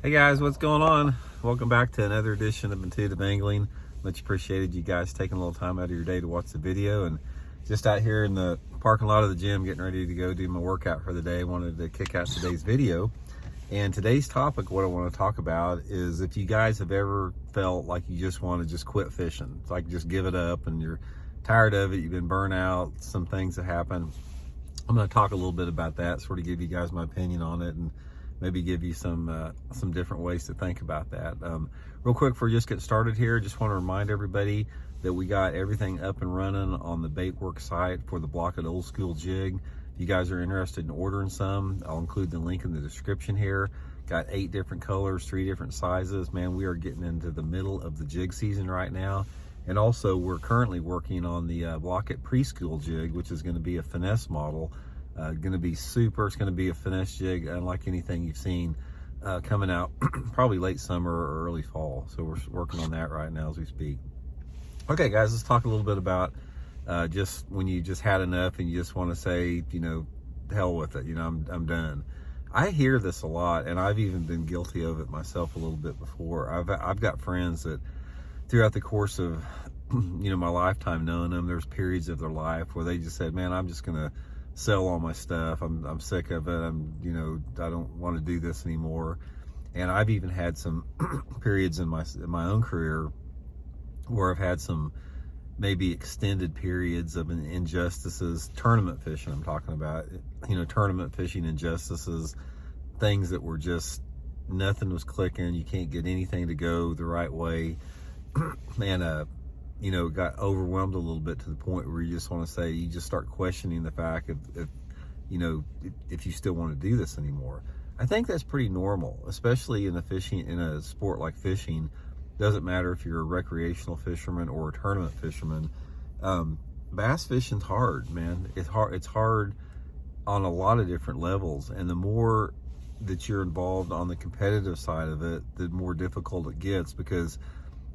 Hey guys, what's going on? Welcome back to another edition of Intuitive Angling. Much appreciated you guys taking a little time out of your day to watch the video. And just out here in the parking lot of the gym getting ready to go do my workout for the day. I wanted to kick out today's video. And today's topic, what I want to talk about is if you guys have ever felt like you just want to just quit fishing. It's like just give it up and you're tired of it, you've been burnt out, some things that happen. I'm going to talk a little bit about that, sort of give you guys my opinion on it and maybe give you some different ways to think about that. Real quick, before we just get started here, just want to remind everybody that we got everything up and running on the Baitworks site for the Block It Old School jig. If you guys are interested in ordering some, I'll include the link in the description here. Got 8 different colors, 3 different sizes. Man, we are getting into the middle of the jig season right now. And also, we're currently working on the Block It Preschool jig, which is going to be a finesse model. Going to be super. It's going to be a finesse jig unlike anything you've seen coming out probably late summer or early fall. So we're working on that right now as we speak. Okay, guys, let's talk a little bit about just when you just had enough and you just want to say, you know, hell with it. You know, I'm done. I hear this a lot, and I've even been guilty of it myself a little bit before. I've got friends that throughout the course of my lifetime knowing them, there's periods of their life where they just said, man, I'm just gonna sell all my stuff. I'm sick of it. I don't want to do this anymore. And I've even had some periods in my own career where I've had some maybe extended periods of injustices, tournament fishing I'm talking about, tournament fishing injustices, things that were just, nothing was clicking. You can't get anything to go the right way. And, got overwhelmed a little bit to the point where you just want to say, you just start questioning the fact if you still want to do this anymore. I think that's pretty normal, especially in a sport like fishing. Doesn't matter if you're a recreational fisherman or a tournament fisherman. Bass fishing's hard, man. It's hard on a lot of different levels. And the more that you're involved on the competitive side of it, the more difficult it gets, because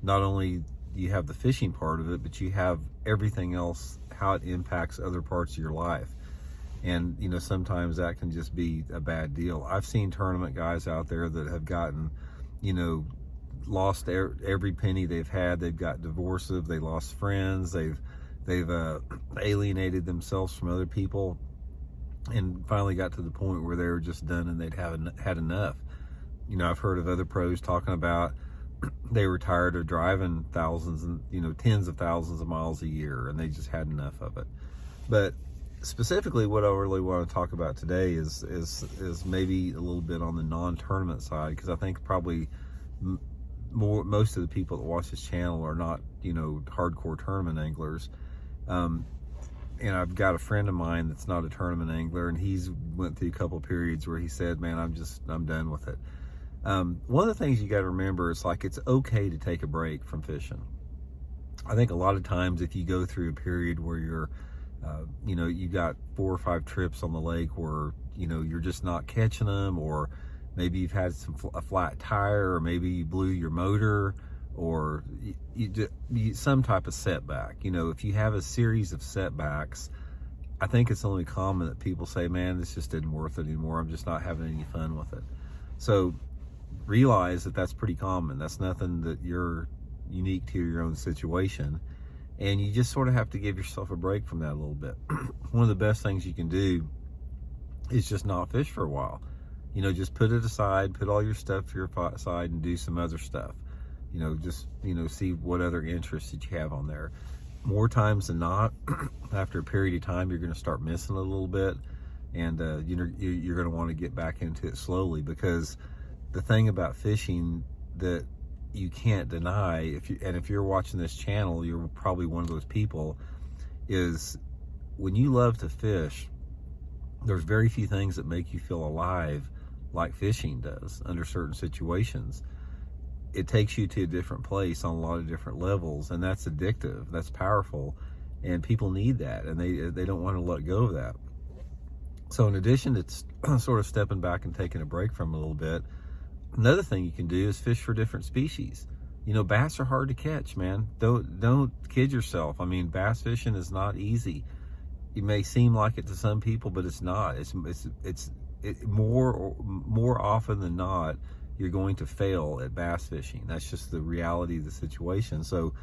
not only you have the fishing part of it, but you have everything else, how it impacts other parts of your life. And, sometimes that can just be a bad deal. I've seen tournament guys out there that have gotten, lost every penny they've had. They've got divorces, they lost friends, they've alienated themselves from other people, and finally got to the point where they were just done and they'd had enough. I've heard of other pros talking about they were tired of driving thousands and tens of thousands of miles a year, and they just had enough of it. But specifically, what I really want to talk about today is maybe a little bit on the non-tournament side, because I think probably most of the people that watch this channel are not hardcore tournament anglers. And I've got a friend of mine that's not a tournament angler, and he's went through a couple periods where he said, man, I'm done with it. One of the things you got to remember is, like, it's okay to take a break from fishing. I think a lot of times if you go through a period where you're, you got 4 or 5 trips on the lake where, you're just not catching them, or maybe you've had a flat tire, or maybe you blew your motor, or some type of setback. If you have a series of setbacks, I think it's only common that people say, man, this just isn't worth it anymore. I'm just not having any fun with it. So realize that that's pretty common. That's nothing that you're unique to your own situation. And you just sort of have to give yourself a break from that a little bit. One of the best things you can do is just not fish for a while. Just put it aside, put all your stuff to your side, and do some other stuff. See what other interests that you have on there. More times than not, after a period of time, you're going to start missing it a little bit, and you're going to want to get back into it slowly, because the thing about fishing that you can't deny, if you're watching this channel, you're probably one of those people, is when you love to fish, there's very few things that make you feel alive like fishing does under certain situations. It takes you to a different place on a lot of different levels, and that's addictive, that's powerful, and people need that, and they don't want to let go of that. So in addition to sort of stepping back and taking a break from it a little bit, another thing you can do is fish for different species. Bass are hard to catch, man. Don't kid yourself. I mean, bass fishing is not easy. It may seem like it to some people, but it's not. It's more often than not, you're going to fail at bass fishing. That's just the reality of the situation. So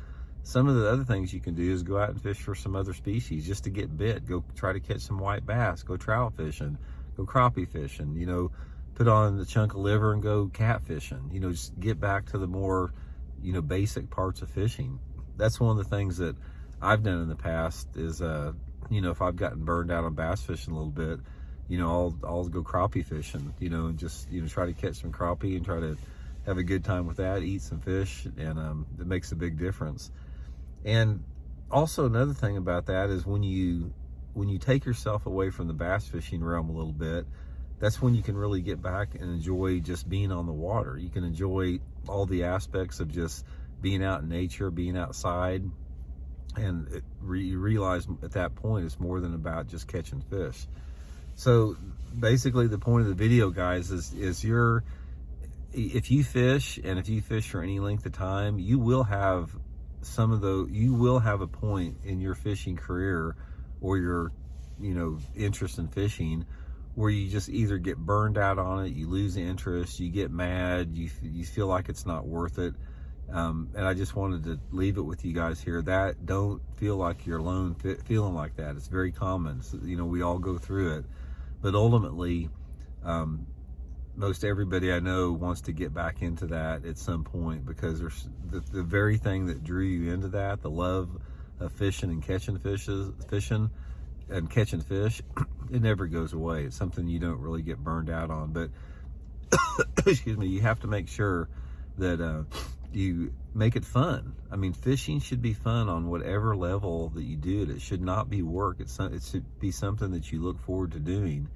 some of the other things you can do is go out and fish for some other species just to get bit. Go try to catch some white bass, go trout fishing, go crappie fishing, you know, put on the chunk of liver and go catfishing. You know, just get back to the more, you know, basic parts of fishing. That's one of the things that I've done in the past is, you know, if I've gotten burned out on bass fishing a little bit, you know, I'll go crappie fishing, you know, and just, you know, try to catch some crappie and try to have a good time with that, eat some fish, and it makes a big difference. And also another thing about that is when you take yourself away from the bass fishing realm a little bit, that's when you can really get back and enjoy just being on the water. You can enjoy all the aspects of just being out in nature, being outside, and you realize at that point it's more than about just catching fish. So basically the point of the video, guys, is if you fish, and if you fish for any length of time, you will have a point in your fishing career or your, you know, interest in fishing where you just either get burned out on it, you lose interest, you get mad, you feel like it's not worth it. And I just wanted to leave it with you guys here, that don't feel like you're alone feeling like that. It's very common. So, you know, we all go through it, but ultimately, most everybody I know wants to get back into that at some point, because there's the very thing that drew you into that, the love of fishing and catching fish, it never goes away. It's something you don't really get burned out on. But excuse me, you have to make sure that you make it fun. I mean, fishing should be fun on whatever level that you do it. It should not be work. It should be something that you look forward to doing,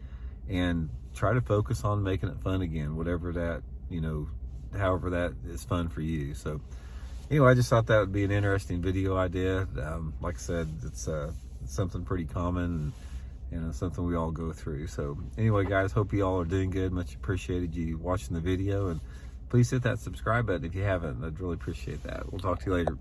and try to focus on making it fun again, whatever that, you know, however that is fun for you. So anyway, I just thought that would be an interesting video idea. Like I said, it's something pretty common, and something we all go through. So anyway, guys, hope you all are doing good. Much appreciated you watching the video, and please hit that subscribe button if you haven't. I'd really appreciate that. We'll talk to you later.